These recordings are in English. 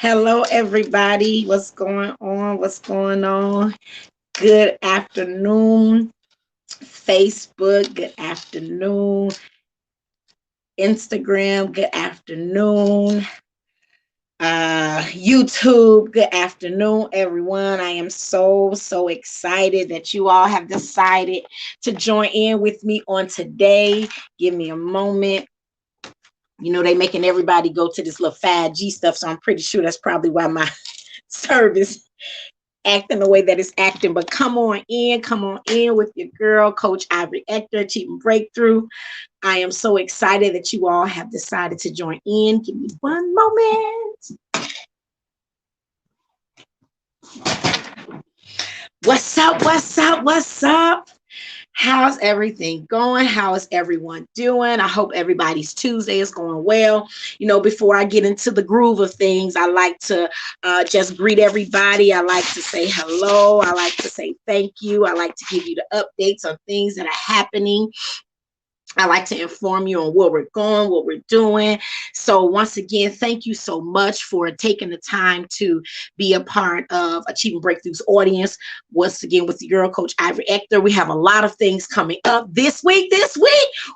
Hello, everybody. What's going on? What's going on? Good afternoon, Facebook. Good afternoon, Instagram. Good afternoon, YouTube. Good afternoon, everyone. I am so excited that you all have decided to join in with me on today. Give me a moment. You know, they making everybody go to this little 5G stuff, so I'm pretty sure that's probably why my service acting the way that it's acting. But come on in with your girl, Coach Ivory Ector, Achieving Breakthrough. I am so excited that you all have decided to join in. Give me one moment. What's up? What's up? What's up? How's everything going? How is everyone doing? I hope everybody's Tuesday is going well. You know, before I get into the groove of things, I like to just greet everybody. I like to say hello. I like to say thank you. I like to give you the updates on things that are happening. I like to inform you on where we're going, what we're doing. So once again, thank you so much for taking the time to be a part of Achieving Breakthrough's audience. Once again, with the girl, Coach Ivory Ector, we have a lot of things coming up this week.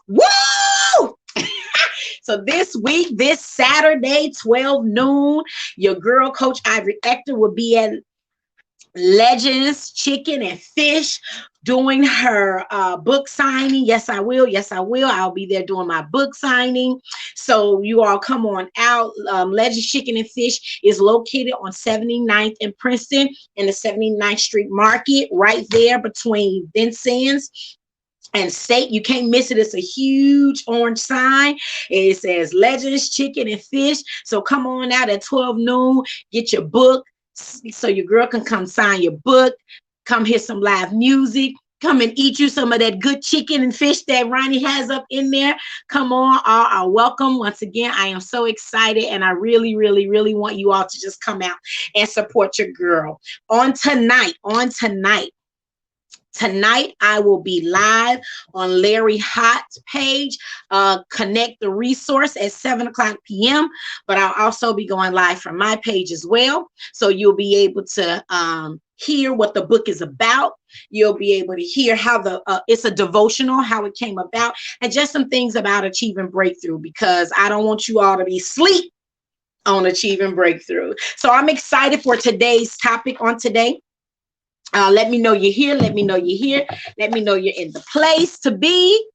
Woo! So this week, this Saturday, 12 noon, your girl, Coach Ivory Ector, will be at Legends Chicken and Fish doing her book signing. Yes, I will. Yes, I will. I'll be there doing my book signing. So you all come on out. Legends Chicken and Fish is located on 79th and Princeton in the 79th Street Market, right there between Vincent's and State. You can't miss it. It's a huge orange sign. It says Legends Chicken and Fish. So come on out at 12 noon. Get your book so your girl can come sign your book. Come hear some live music. Come and eat you some of that good chicken and fish that Ronnie has up in there. Come on, all are welcome. Once again, I am so excited, and I really want you all to just come out and support your girl. Tonight, I will be live on Larry Hott's page, Connect the Resource at 7 o'clock p.m. But I'll also be going live from my page as well. So you'll be able to hear what the book is about. You'll be able to hear how it's a devotional, how it came about, and just some things about Achieving Breakthrough, because I don't want you all to be asleep on Achieving Breakthrough. So I'm excited for today's topic on today. Let me know you're here. Let me know you're here. Let me know you're in the place to be.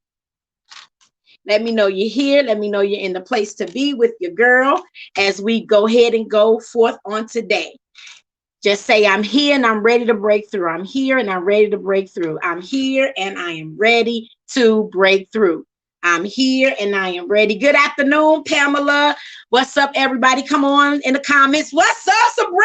Let me know you're here. Let me know you're in the place to be with your girl as we go ahead and go forth on today. Just say, I'm here and I'm ready to break through. I'm here and I'm ready to break through. I'm here and I am ready to break through. I'm here and I am ready. Good afternoon, Pamela. What's up, everybody? Come on in the comments. What's up, Sabrina?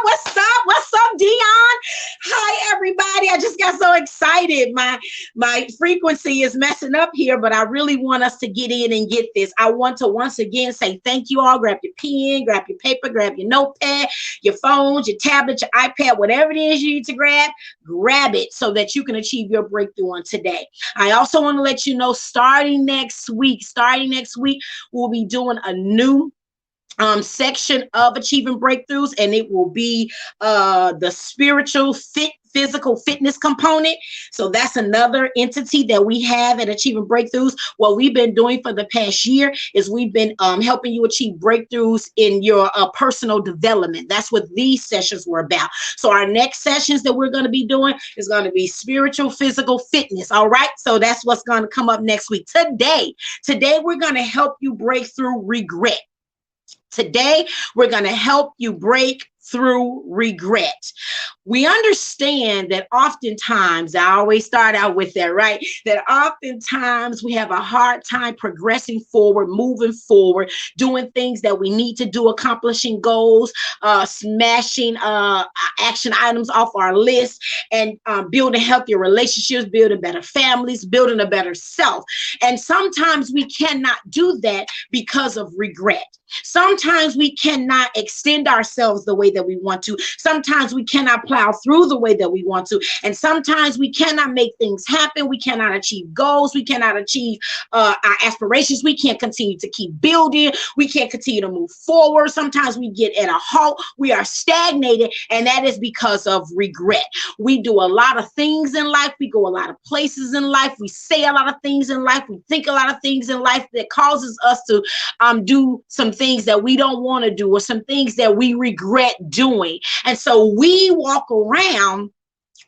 What's up? What's up, Dion? Hi, everybody. I just got so excited. My frequency is messing up here, but I really want us to get in and get this. I want to once again say thank you all. Grab your pen, grab your paper, grab your notepad, your phones, your tablet, your iPad, whatever it is you need to grab it so that you can achieve your breakthrough on today. I also want to let you know, starting next week, we'll be doing a new section of Achieving Breakthroughs, and it will be the spiritual physical fitness component. So that's another entity that we have at Achieving Breakthroughs. What we've been doing for the past year is we've been helping you achieve breakthroughs in your personal development. That's what these sessions were about. So our next sessions that we're going to be doing is going to be spiritual physical fitness. All right. So that's what's going to come up next week. Today we're going to help you break through regret. Today, we're going to help you break through regret. We understand that oftentimes, I always start out with that, right? That oftentimes we have a hard time progressing forward, moving forward, doing things that we need to do, accomplishing goals, smashing action items off our list, and building healthier relationships, building better families, building a better self. And sometimes we cannot do that because of regret. Sometimes we cannot extend ourselves the way that we want to. Sometimes we cannot plow through the way that we want to. And sometimes we cannot make things happen. We cannot achieve goals. We cannot achieve our aspirations. We can't continue to keep building. We can't continue to move forward. Sometimes we get at a halt. We are stagnated. And that is because of regret. We do a lot of things in life. We go a lot of places in life. We say a lot of things in life. We think a lot of things in life that causes us to do some things that we don't want to do, or some things that we regret doing. And so we walk around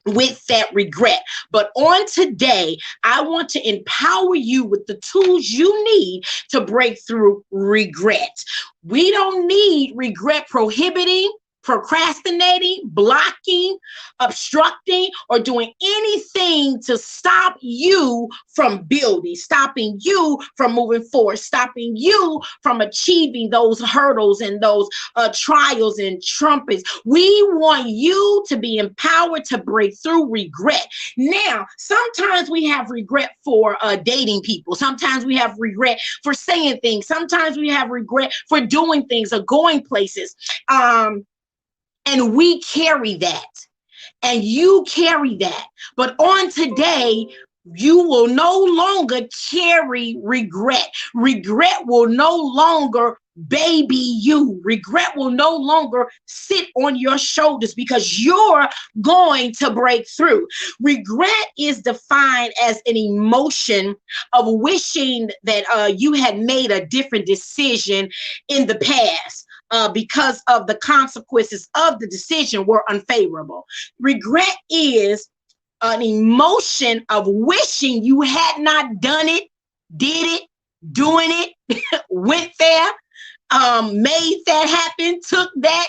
with that regret. But on today, I want to empower you with the tools you need to break through regret. We don't need regret prohibiting, procrastinating, blocking, obstructing, or doing anything to stop you from building, stopping you from moving forward, stopping you from achieving those hurdles and those trials and trumpets. We want you to be empowered to break through regret. Now, sometimes we have regret for dating people. Sometimes we have regret for saying things. Sometimes we have regret for doing things or going places. And we carry that, and you carry that. But on today, you will no longer carry regret. Regret will no longer baby you. Regret will no longer sit on your shoulders, because you're going to break through. Regret is defined as an emotion of wishing that you had made a different decision in the past. Because of the consequences of the decision were unfavorable. Regret is an emotion of wishing you had not done it, did it, doing it, went there, made that happen, took that.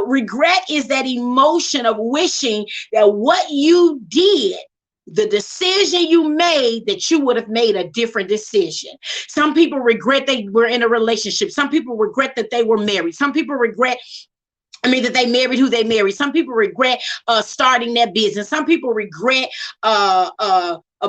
Regret is that emotion of wishing that what you did, the decision you made, that you would have made a different decision. Some people regret they were in a relationship. Some people regret that they were married. Some people regret that they married who they married. Some people regret starting their business. Some people regret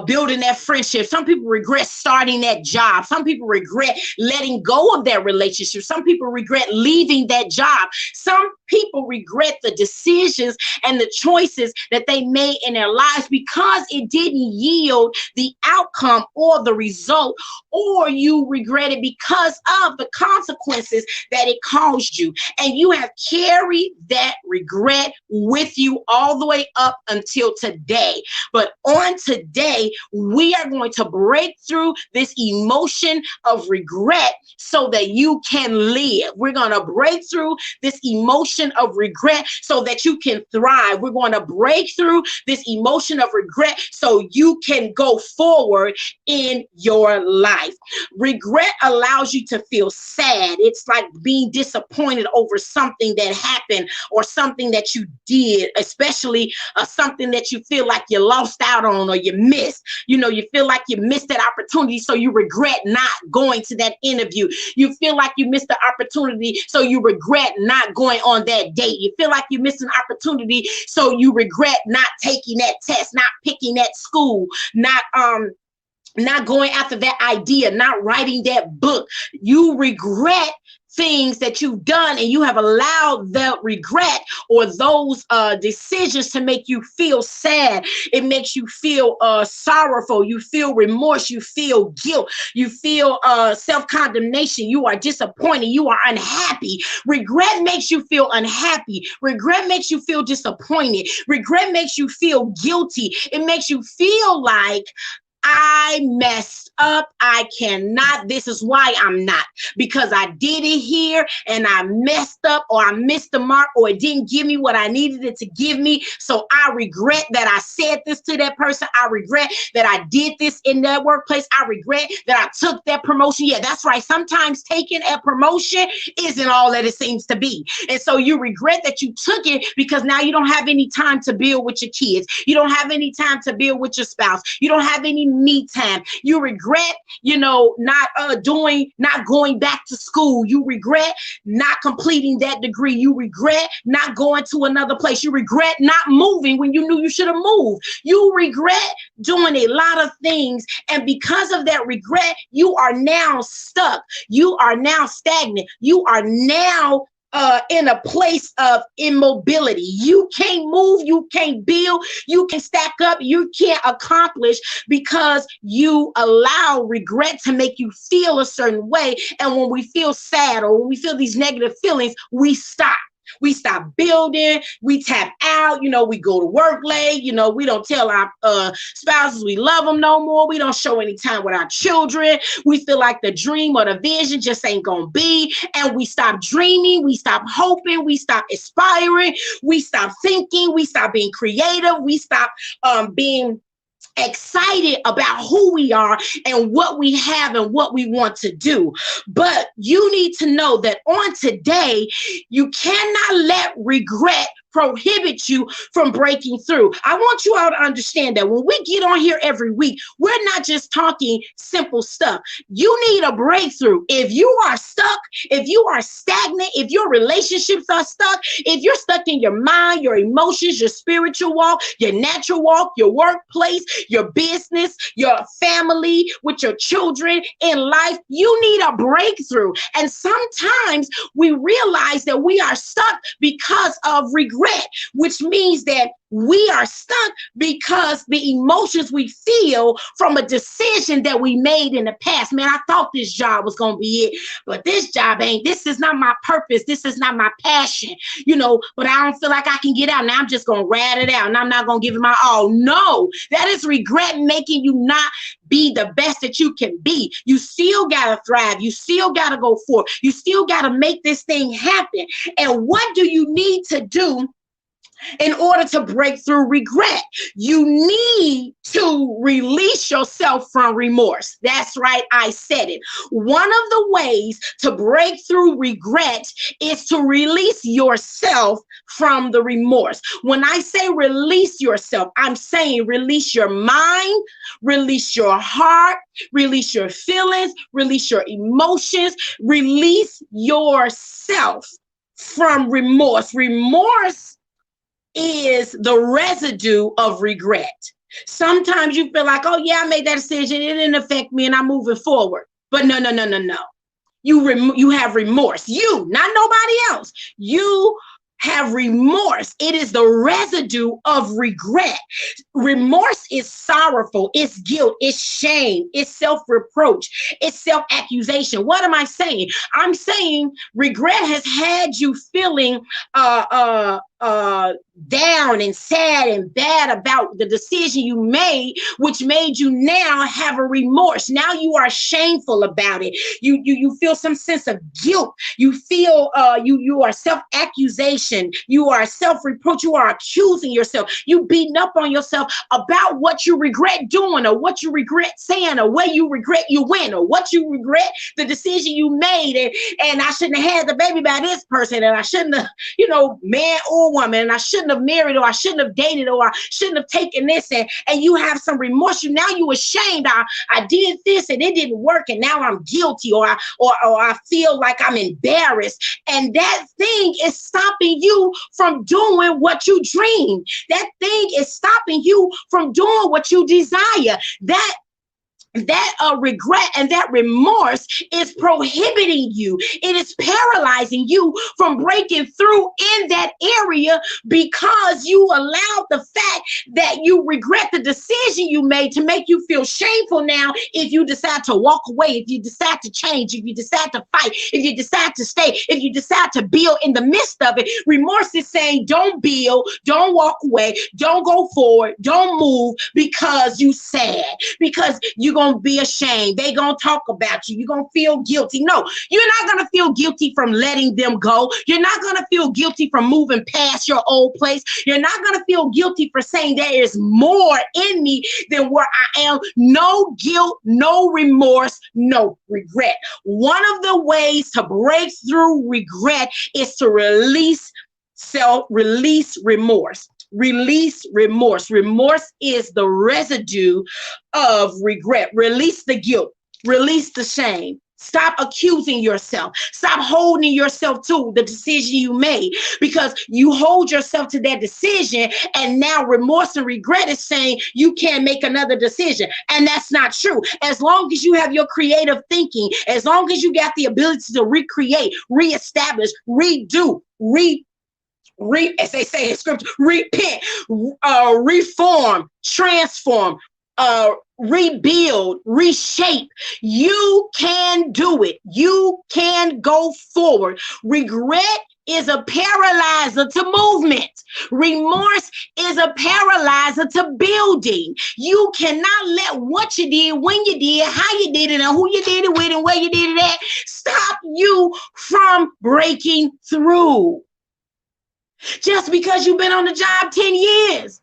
building that friendship. Some people regret starting that job. Some people regret letting go of that relationship. Some people regret leaving that job. Some people regret the decisions and the choices that they made in their lives because it didn't yield the outcome or the result, or you regret it because of the consequences that it caused you. And you have carried that regret with you all the way up until today. But on today, we are going to break through this emotion of regret so that you can live. We're going to break through this emotion of regret so that you can thrive. We're going to break through this emotion of regret so you can go forward in your life. Regret allows you to feel sad. It's like being disappointed over something that happened or something that you did, especially something that you feel like you lost out on or you missed. You feel like you missed that opportunity, so you regret not going to that interview. You feel like you missed the opportunity, so you regret not going on that date. You feel like you missed an opportunity, so you regret not taking that test, not picking that school, not going after that idea, not writing that book. You regret things that you've done, and you have allowed the regret or those decisions to make you feel sad. It makes you feel sorrowful. You feel remorse. You feel guilt. You feel self-condemnation. You are disappointed. You are unhappy. Regret makes you feel unhappy. Regret makes you feel disappointed. Regret makes you feel guilty. It makes you feel like, I messed up. I cannot. This is why I'm not, because I did it here and I messed up, or I missed the mark, or it didn't give me what I needed it to give me. So I regret that I said this to that person. I regret that I did this in that workplace. I regret that I took that promotion. Yeah, that's right. Sometimes taking a promotion isn't all that it seems to be. And so you regret that you took it because now you don't have any time to build with your kids. You don't have any time to build with your spouse. You don't have any taking me time. You regret, not going back to school. You regret not completing that degree. You regret not going to another place. You regret not moving when you knew you should have moved. You regret doing a lot of things. And because of that regret, you are now stuck. You are now stagnant. You are now in a place of immobility. You can't move, you can't build, you can stack up, you can't accomplish because you allow regret to make you feel a certain way. And when we feel sad or when we feel these negative feelings, we stop. We stop building, we tap out, we go to work late, we don't tell our spouses we love them no more. We don't show any time with our children. We feel like the dream or the vision just ain't gonna be. And we stop dreaming, we stop hoping, we stop aspiring, we stop thinking, we stop being creative, we stop being excited about who we are and what we have and what we want to do. But you need to know that on today, you cannot let regret prohibit you from breaking through. I want you all to understand that when we get on here every week, we're not just talking simple stuff. You need a breakthrough. If you are stuck, if you are stagnant, if your relationships are stuck, if you're stuck in your mind, your emotions, your spiritual walk, your natural walk, your workplace, your business, your family, with your children in life, you need a breakthrough. And sometimes we realize that we are stuck because of regret, which means that we are stuck because the emotions we feel from a decision that we made in the past. Man, I thought this job was going to be it, but this job ain't. This is not my purpose. This is not my passion, but I don't feel like I can get out. Now I'm just going to rat it out and I'm not going to give it my all. No, that is regret making you not be the best that you can be. You still got to thrive. You still got to go forward. You still got to make this thing happen. And what do you need to do in order to break through regret? You need to release yourself from remorse. That's right, I said it. One of the ways to break through regret is to release yourself from the remorse. When I say release yourself, I'm saying release your mind, release your heart, release your feelings, release your emotions, release yourself from remorse. Remorse is the residue of regret. Sometimes you feel like, oh yeah, I made that decision, it didn't affect me and I'm moving forward. But no. You have remorse. You, not nobody else. You have remorse. It is the residue of regret. Remorse is sorrowful, it's guilt, it's shame, it's self-reproach, it's self-accusation. What am I saying? I'm saying regret has had you feeling down and sad and bad about the decision you made, which made you now have a remorse. Now you are shameful about it. You feel some sense of guilt. You feel you are self-accusation. You are self-reproach. You are accusing yourself. You beating up on yourself about what you regret doing or what you regret saying or where you regret you went or what you regret the decision you made and I shouldn't have had the baby by this person and I shouldn't have, man or woman, and I shouldn't have married or I shouldn't have dated or I shouldn't have taken this and you have some remorse. You ashamed. I did this and it didn't work and now I'm guilty or I feel like I'm embarrassed. And that thing is stopping you from doing what you dream. That thing is stopping you from doing what you desire. That regret and that remorse is prohibiting you. It is paralyzing you from breaking through in that area because you allowed the fact that you regret the decision you made to make you feel shameful now if you decide to walk away, if you decide to change, if you decide to fight, if you decide to stay, if you decide to build in the midst of it. Remorse is saying don't build, don't walk away, don't go forward, don't move because you sad, because you're going to be ashamed. They going to talk about you. You're going to feel guilty. No, you're not going to feel guilty from letting them go. You're not going to feel guilty from moving past your old place. You're not going to feel guilty for saying there is more in me than where I am. No guilt, no remorse, no regret. One of the ways to break through regret is to release remorse. release remorse. Remorse is the residue of regret. Release the guilt, release the shame. Stop accusing yourself. Stop holding yourself to the decision you made, because you hold yourself to that decision, and now remorse and regret is saying you can't make another decision. And that's not true. As long as you have your creative thinking, as long as you got the ability to recreate, reestablish, redo, as they say in scripture, repent, reform, transform, rebuild, reshape. You can do it. You can go forward. Regret is a paralyzer to movement. Remorse is a paralyzer to building. You cannot let what you did, when you did, how you did it, and who you did it with, and where you did it at, stop you from breaking through. Just because you've been on the job 10 years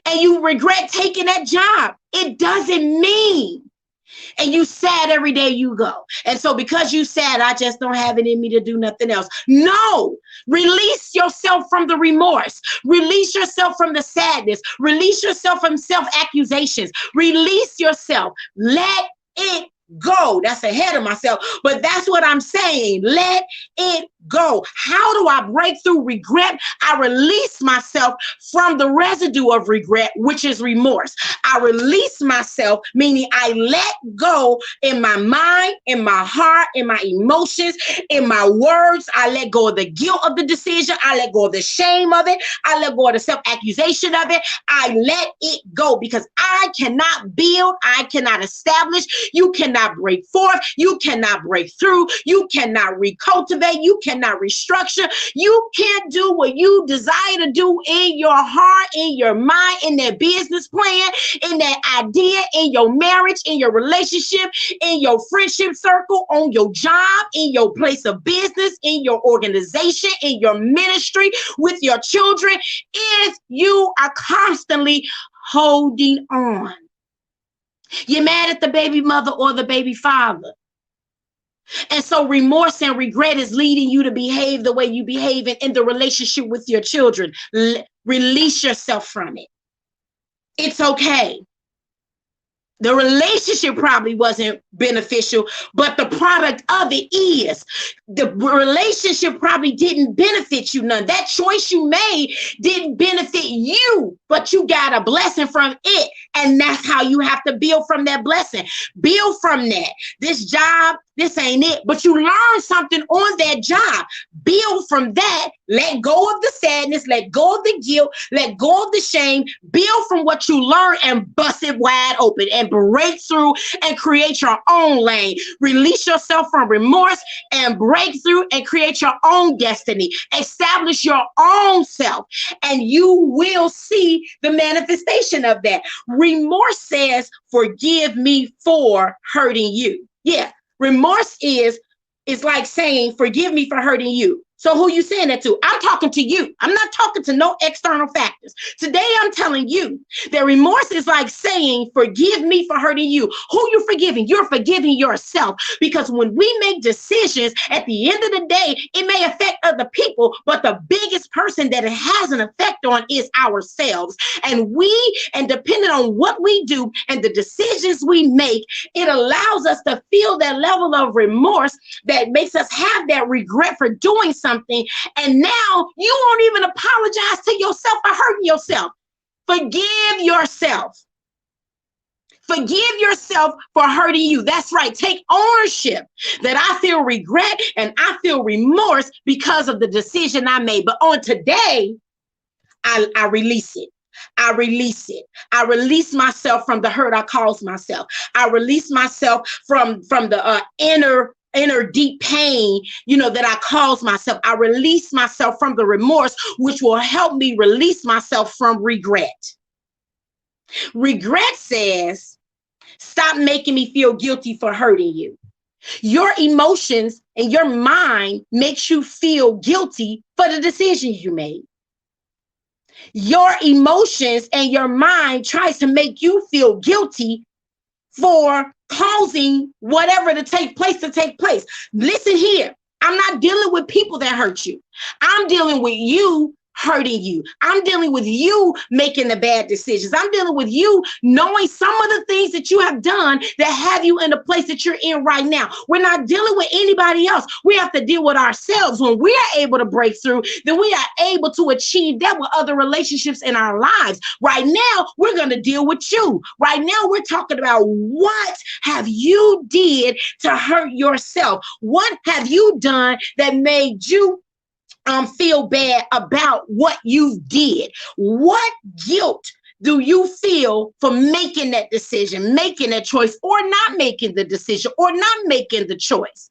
and you regret taking that job, it doesn't mean, and you sad every day you go. And so because you sad, I just don't have it in me to do nothing else. No, release yourself from the remorse. Release yourself from the sadness. Release yourself from self-accusations. Release yourself. Let it go. That's ahead of myself, but that's what I'm saying. Let it go. How do I break through regret? I release myself from the residue of regret, which is remorse. I release myself, meaning I let go in my mind, in my heart, in my emotions, in my words. I let go of the guilt of the decision. I let go of the shame of it. I let go of the self-accusation of it. I let it go, because I cannot build. I cannot establish. You cannot break forth. You cannot break through. You cannot recultivate. You cannot restructure. You can't do what you desire to do in your heart, in your mind, in that business plan, in that idea, in your marriage, in your relationship, in your friendship circle, on your job, in your place of business, in your organization, in your ministry, with your children, if you are constantly holding on. You're mad at the baby mother or the baby father. And so remorse and regret is leading you to behave the way you behave in the relationship with your children. Release yourself from it. It's okay. The relationship probably wasn't beneficial, but the product of it is. The relationship probably didn't benefit you none. That choice you made didn't benefit you, but you got a blessing from it. And that's how you have to build from that blessing. Build from that. This job, this ain't it, but you learn something on that job. Build from that. Let go of the sadness. Let go of the guilt. Let go of the shame. Build from what you learn and bust it wide open and break through and create your own lane. Release yourself from remorse and break through and create your own destiny. Establish your own self, and you will see the manifestation of that. Remorse says, forgive me for hurting you. Yeah. Remorse is like saying, forgive me for hurting you. So who you saying that to? I'm talking to you. I'm not talking to no external factors. Today, I'm telling you that remorse is like saying, forgive me for hurting you. Who you forgiving? You're forgiving yourself. Because when we make decisions, at the end of the day, it may affect other people, but the biggest person that it has an effect on is ourselves. And depending on what we do and the decisions we make, it allows us to feel that level of remorse that makes us have that regret for doing something. And now you won't even apologize to yourself for hurting yourself. Forgive yourself. Forgive yourself for hurting you. That's right. Take ownership that I feel regret and I feel remorse because of the decision I made. But on today, I release it. I release it. I release myself from the hurt I caused myself. I release myself from the inner deep pain, that I caused myself. I release myself from the remorse, which will help me release myself from regret. Regret says, stop making me feel guilty for hurting you. Your emotions and your mind makes you feel guilty for the decisions you made. Your emotions and your mind tries to make you feel guilty for causing whatever to take place. Listen here. I'm not dealing with people that hurt you. I'm dealing with you hurting you. I'm dealing with you making the bad decisions. I'm dealing with you knowing some of the things that you have done that have you in the place that you're in right now. We're not dealing with anybody else. We have to deal with ourselves. When we are able to break through, then we are able to achieve that with other relationships in our lives. Right now, we're going to deal with you. Right now, we're talking about what have you did to hurt yourself? What have you done that made you feel bad about what you did? What guilt do you feel for making that decision, making that choice, or not making the decision, or not making the choice?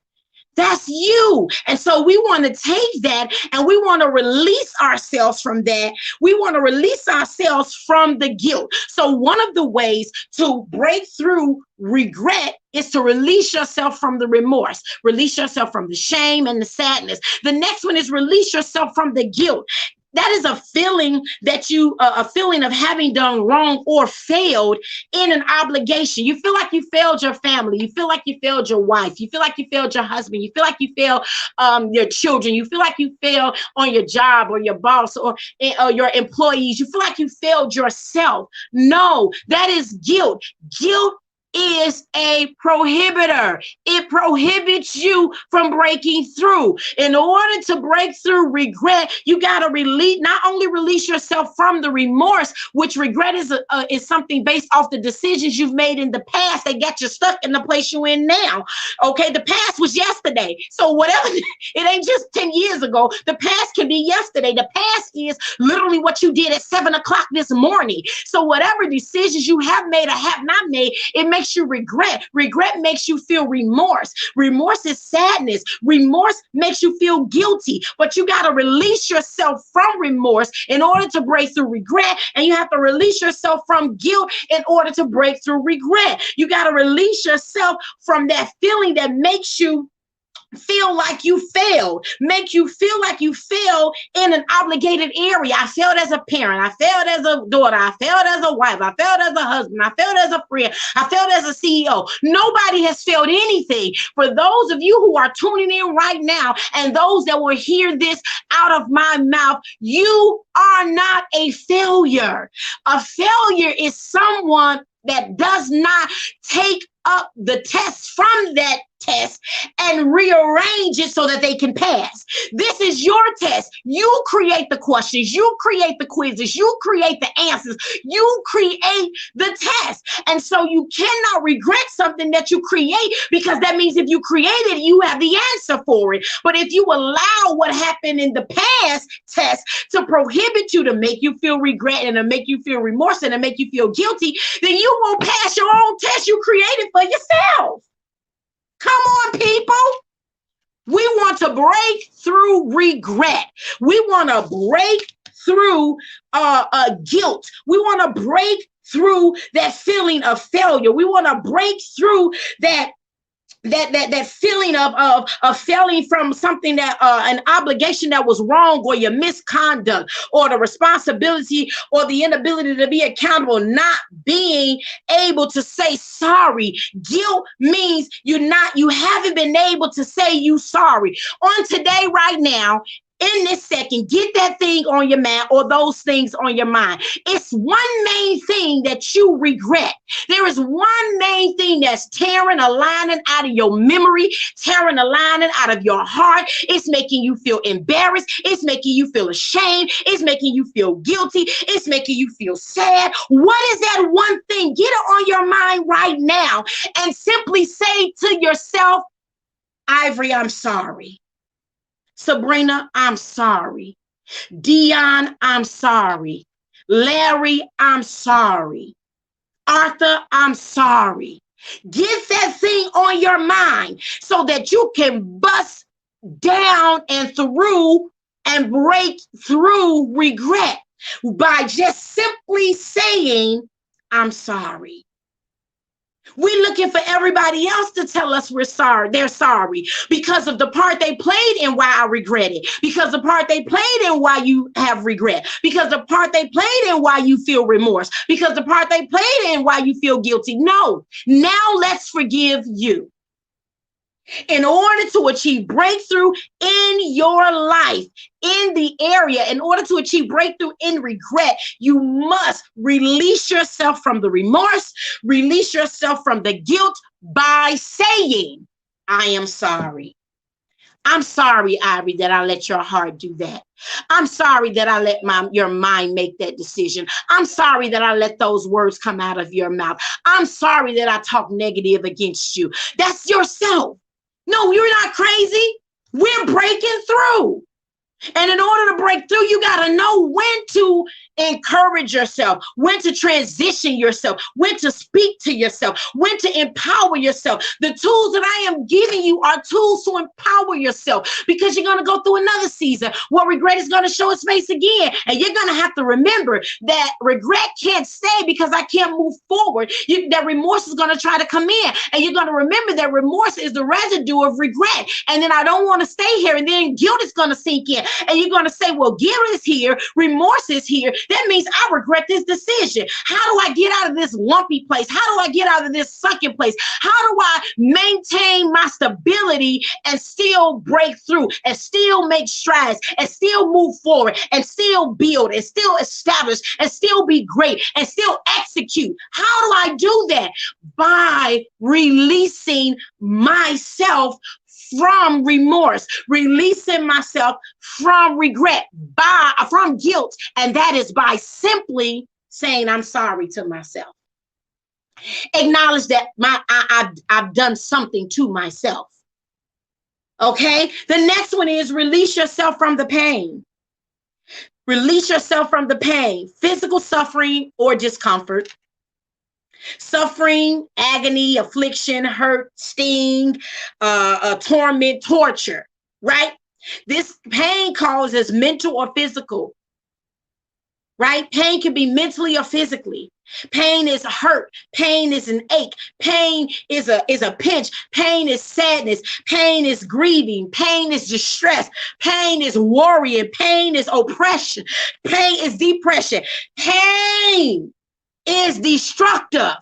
That's you. And so we want to take that and we want to release ourselves from that. We want to release ourselves from the guilt. So one of the ways to break through regret is to release yourself from the remorse, release yourself from the shame and the sadness. The next one is release yourself from the guilt. That is a feeling that a feeling of having done wrong or failed in an obligation. You feel like you failed your family. You feel like you failed your wife. You feel like you failed your husband. You feel like you failed your children. You feel like you failed on your job or your boss or your employees. You feel like you failed yourself. No, that is guilt. Guilt is a prohibitor. It prohibits you from breaking through. In order to break through regret, you got to not only release yourself from the remorse, which regret is something based off the decisions you've made in the past that got you stuck in the place you're in now. Okay, the past was yesterday. So whatever, it ain't just 10 years ago. The past can be yesterday. The past is literally what you did at 7 o'clock this morning. So whatever decisions you have made or have not made, it makes you regret. Regret makes you feel remorse. Remorse is sadness. Remorse makes you feel guilty, but you got to release yourself from remorse in order to break through regret. And you have to release yourself from guilt in order to break through regret. You got to release yourself from that feeling that makes you feel like you failed, make you feel like you failed in an obligated area. I failed as a parent. I failed as a daughter. I failed as a wife. I failed as a husband. I failed as a friend. I failed as a CEO. Nobody has failed anything. For those of you who are tuning in right now and those that will hear this out of my mouth, you are not a failure. A failure is someone that does not take up the test from that test and rearrange it so that they can pass. This is your test. You create the questions. You create the quizzes. You create the answers. You create the test. And so you cannot regret something that you create, because that means if you create it, you have the answer for it. But if you allow what happened in the past test to prohibit you, to make you feel regret and to make you feel remorse and to make you feel guilty, then you won't pass your own test you created for yourself. Come on, people. We want to break through regret. We want to break through guilt. We want to break through that feeling of failure. We want to break through that feeling of failing from something that an obligation that was wrong, or your misconduct, or the responsibility, or the inability to be accountable, not being able to say sorry. Guilt means you haven't been able to say you sorry. On today, right now, in this second, get that thing on your mind, or those things on your mind. It's one main thing that you regret. There is one main thing that's tearing a lining out of your memory, tearing a lining out of your heart. It's making you feel embarrassed. It's making you feel ashamed. It's making you feel guilty. It's making you feel sad. What is that one thing? Get it on your mind right now and simply say to yourself, Ivory, I'm sorry. Sabrina, I'm sorry. Dion, I'm sorry. Larry, I'm sorry. Arthur, I'm sorry. Get that thing on your mind so that you can bust down and through and break through regret by just simply saying, I'm sorry. We're looking for everybody else to tell us we're sorry. They're sorry because of the part they played in why I regret it, because the part they played in why you have regret, because the part they played in why you feel remorse, because the part they played in why you feel guilty. No, now let's forgive you. In order to achieve breakthrough in your life, in the area, in order to achieve breakthrough in regret, you must release yourself from the remorse, release yourself from the guilt by saying, I am sorry. I'm sorry, Ivory, that I let your heart do that. I'm sorry that I let your mind make that decision. I'm sorry that I let those words come out of your mouth. I'm sorry that I talk negative against you. That's yourself. No, you're not crazy. We're breaking through. And in order to break through, you got to know when to encourage yourself, when to transition yourself, when to speak to yourself, when to empower yourself. The tools that I am giving you are tools to empower yourself, because you're going to go through another season where regret is going to show its face again. And you're going to have to remember that regret can't stay because I can't move forward. That remorse is going to try to come in. And you're going to remember that remorse is the residue of regret. And then I don't want to stay here. And then guilt is going to sink in. And you're going to say, well, guilt is here, remorse is here. That means I regret this decision. How do I get out of this lumpy place? How do I get out of this sunken place? How do I maintain my stability and still break through and still make strides and still move forward and still build and still establish and still be great and still execute? How do I do that? By releasing myself from remorse, releasing myself from regret, from guilt, and that is by simply saying I'm sorry to myself. Acknowledge that I've done something to myself. Okay, the next one is release yourself from the pain. Release yourself from the pain, physical suffering or discomfort. Suffering, agony, affliction, hurt, sting, torment, torture, right? This pain causes mental or physical, right? Pain can be mentally or physically. Pain is hurt. Pain is an ache. Pain is a pinch. Pain is sadness. Pain is grieving. Pain is distress. Pain is worrying. Pain is oppression. Pain is depression. Pain is destructive.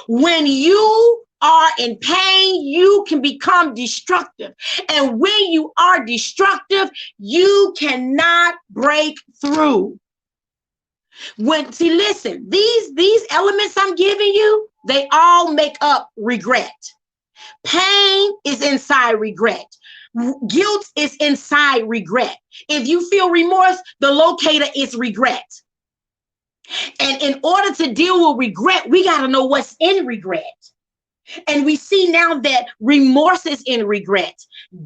When you are in pain, you can become destructive. And when you are destructive, you cannot break through. Listen, these elements I'm giving you, they all make up regret. Pain is inside regret. Guilt is inside regret. If you feel remorse, the locator is regret. And in order to deal with regret, we got to know what's in regret. And we see now that remorse is in regret,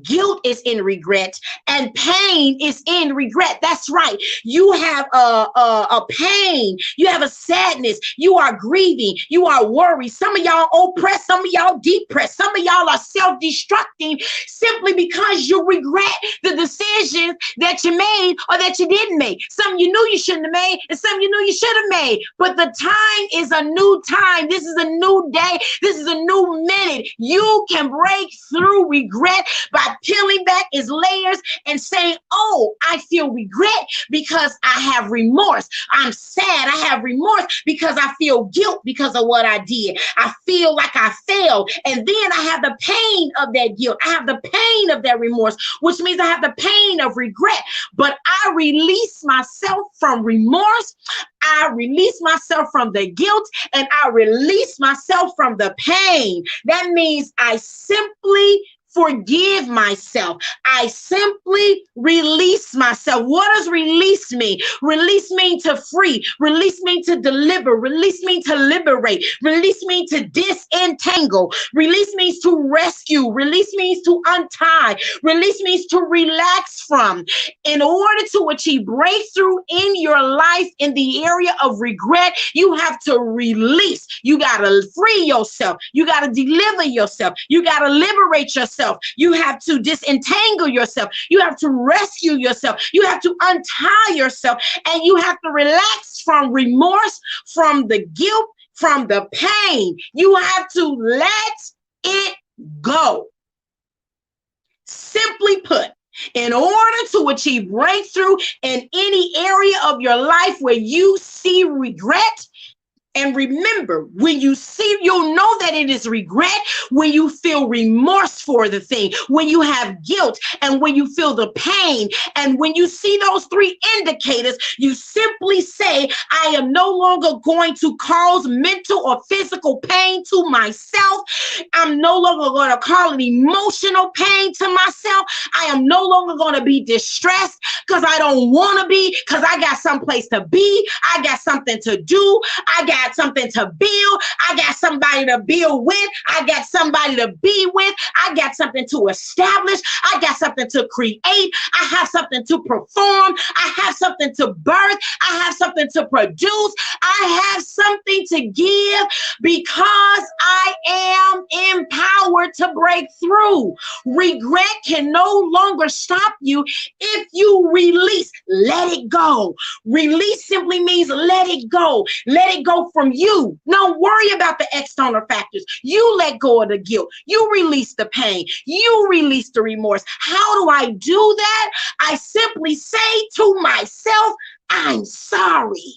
guilt is in regret, and pain is in regret. That's right. You have a pain, you have a sadness, you are grieving, you are worried. Some of y'all oppressed, some of y'all depressed, some of y'all are self-destructing simply because you regret the decisions that you made or that you didn't make. Some you knew you shouldn't have made, and some you knew you should have made. But the time is a new time. This is a new day. This is a new minute. You can break through regret by peeling back its layers and saying, oh, I feel regret because I have remorse. I'm sad. I have remorse because I feel guilt because of what I did. I feel like I failed. And then I have the pain of that guilt. I have the pain of that remorse, which means I have the pain of regret. But I release myself from remorse. I release myself from the guilt, and I release myself from the pain. That means I simply forgive myself. I simply release myself. What does release mean? Release means to free. Release means to deliver. Release means to liberate. Release means to disentangle. Release means to rescue. Release means to untie. Release means to relax from. In order to achieve breakthrough in your life in the area of regret, you have to release. You got to free yourself. You got to deliver yourself. You got to liberate yourself. You have to disentangle yourself. You have to rescue yourself. You have to untie yourself, and you have to relax from remorse, from the guilt, from the pain. You have to let it go. Simply put, in order to achieve breakthrough in any area of your life where you see regret, And remember, when you see, you'll know that it is regret when you feel remorse for the thing, when you have guilt, and when you feel the pain. And when you see those three indicators, you simply say, I am no longer going to cause mental or physical pain to myself. I'm no longer going to cause an emotional pain to myself. I am no longer going to be distressed because I don't want to be, because I got someplace to be. I got something to do. I got something to build. I got somebody to build with. I got somebody to be with. I got something to establish. I got something to create. I have something to perform. I have something to birth. I have something to produce. I have something to give because I am empowered to break through. Regret can no longer stop you if you release. Let it go. Release simply means let it go. Let it go from you. Don't worry about the external factors. You let go of the guilt. You release the pain. You release the remorse. How do I do that? I simply say to myself, I'm sorry.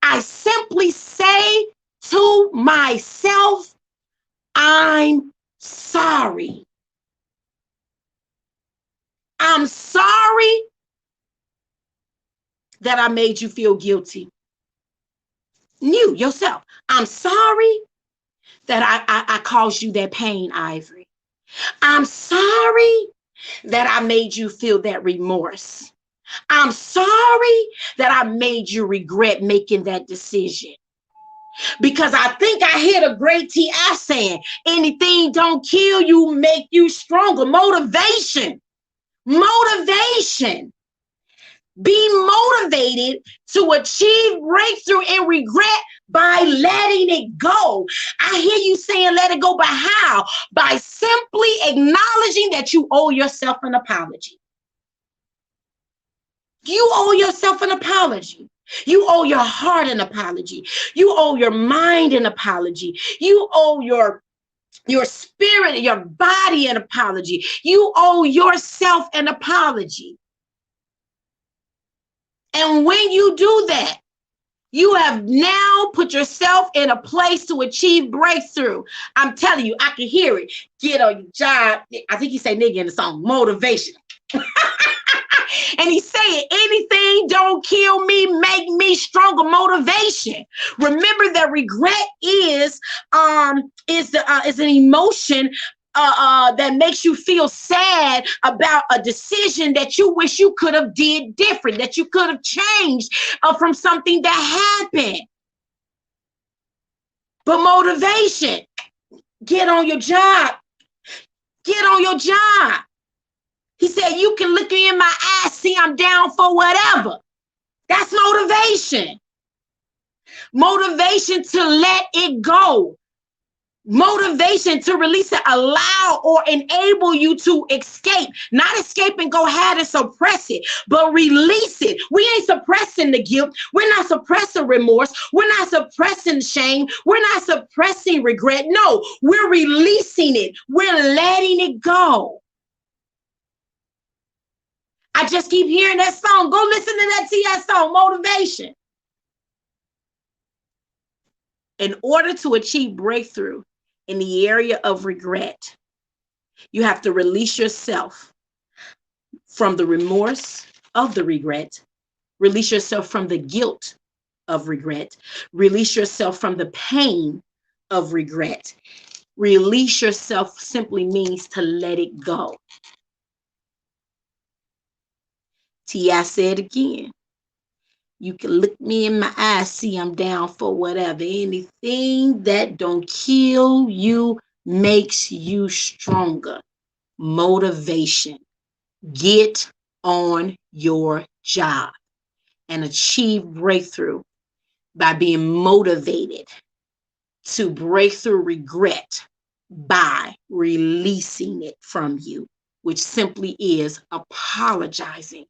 I simply say to myself, I'm sorry. I'm sorry that I made you feel guilty. You, yourself. I'm sorry that I caused you that pain, Ivory. I'm sorry that I made you feel that remorse. I'm sorry that I made you regret making that decision. Because I think I hear the great T.I. saying, anything don't kill you, make you stronger. Motivation. Motivation. Be motivated to achieve breakthrough and regret by letting it go. I hear you saying let it go, but how? By simply acknowledging that you owe yourself an apology. You owe yourself an apology. You owe your heart an apology. You owe your mind an apology. You owe your spirit, your body an apology. You owe yourself an apology. And when you do that, you have now put yourself in a place to achieve breakthrough. I'm telling you, I can hear it. Get on your job. I think he say nigga in the song, motivation. And he saying, anything don't kill me, make me stronger. Motivation. Remember that regret is an emotion that makes you feel sad about a decision that you wish you could have did different, that you could have changed from something that happened. But motivation, get on your job. Get on your job. He said, you can look me in my eyes, see I'm down for whatever. That's motivation. Motivation to let it go. Motivation to release it, allow or enable you to escape. Not escape and go ahead and suppress it, but release it. We ain't suppressing the guilt. We're not suppressing remorse. We're not suppressing shame. We're not suppressing regret. No, we're releasing it. We're letting it go. I just keep hearing that song. Go listen to that T.I. song, Motivation. In order to achieve breakthrough in the area of regret, you have to release yourself from the remorse of the regret, release yourself from the guilt of regret, release yourself from the pain of regret. Release yourself simply means to let it go. T.I. said again, you can look me in my eyes, see I'm down for whatever. Anything that don't kill you makes you stronger. Motivation. Get on your job and achieve breakthrough by being motivated to break through regret by releasing it from you, which simply is apologizing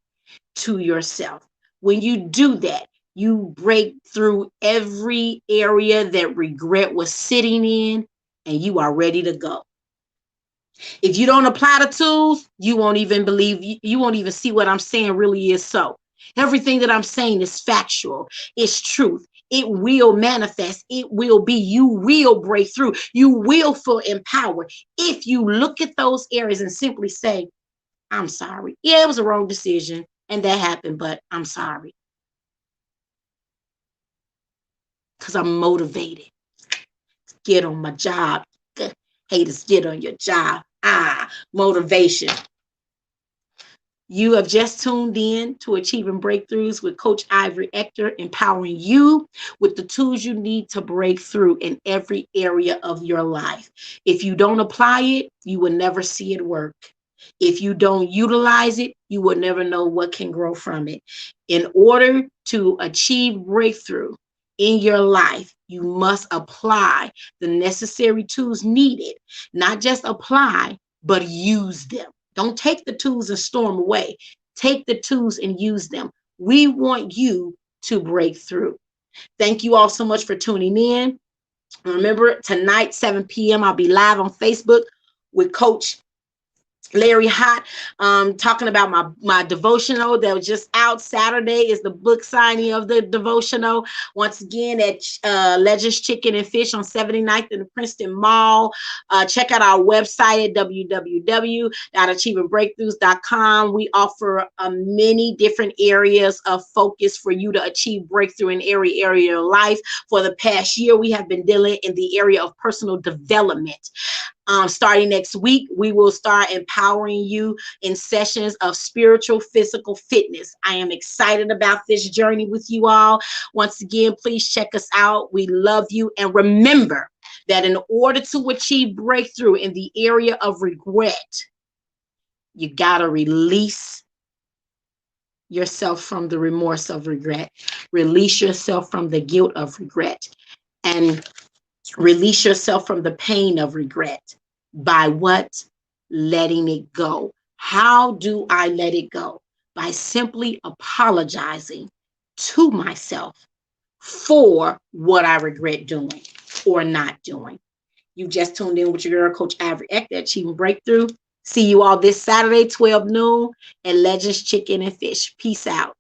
to yourself. When you do that, you break through every area that regret was sitting in, and you are ready to go. If you don't apply the tools, you won't even believe, you won't even see what I'm saying really is so. Everything that I'm saying is factual. It's truth. It will manifest. It will be. You will break through. You will feel empowered if you look at those areas and simply say, I'm sorry. Yeah, it was a wrong decision and that happened, but I'm sorry because I'm motivated. Get on my job. Haters, get on your job. Motivation. You have just tuned in to Achieving Breakthroughs with Coach Ivory Ector, empowering you with the tools you need to break through in every area of your life. If you don't apply it, you will never see it work. If you don't utilize it, you will never know what can grow from it. In order to achieve breakthrough in your life, you must apply the necessary tools needed. Not just apply, but use them. Don't take the tools and storm away. Take the tools and use them. We want you to break through. Thank you all so much for tuning in. Remember, tonight, 7 p.m., I'll be live on Facebook with Coach Larry Hot, talking about my devotional that was just out. Saturday is the book signing of the devotional. Once again at Legends Chicken and Fish on 79th in the Princeton Mall. Check out our website at www.achievingbreakthroughs.com. We offer many different areas of focus for you to achieve breakthrough in every area of your life. For the past year, we have been dealing in the area of personal development. Starting next week, we will start empowering you in sessions of spiritual, physical fitness. I am excited about this journey with you all. Once again, please check us out. We love you. And remember that in order to achieve breakthrough in the area of regret, you got to release yourself from the remorse of regret. Release yourself from the guilt of regret. And release yourself from the pain of regret. By what? Letting it go. How do I let it go? By simply apologizing to myself for what I regret doing or not doing. You just tuned in with your girl, Coach Ivory Ector, Achieving Breakthrough. See you all this Saturday, 12 noon, at Legends Chicken and Fish. Peace out.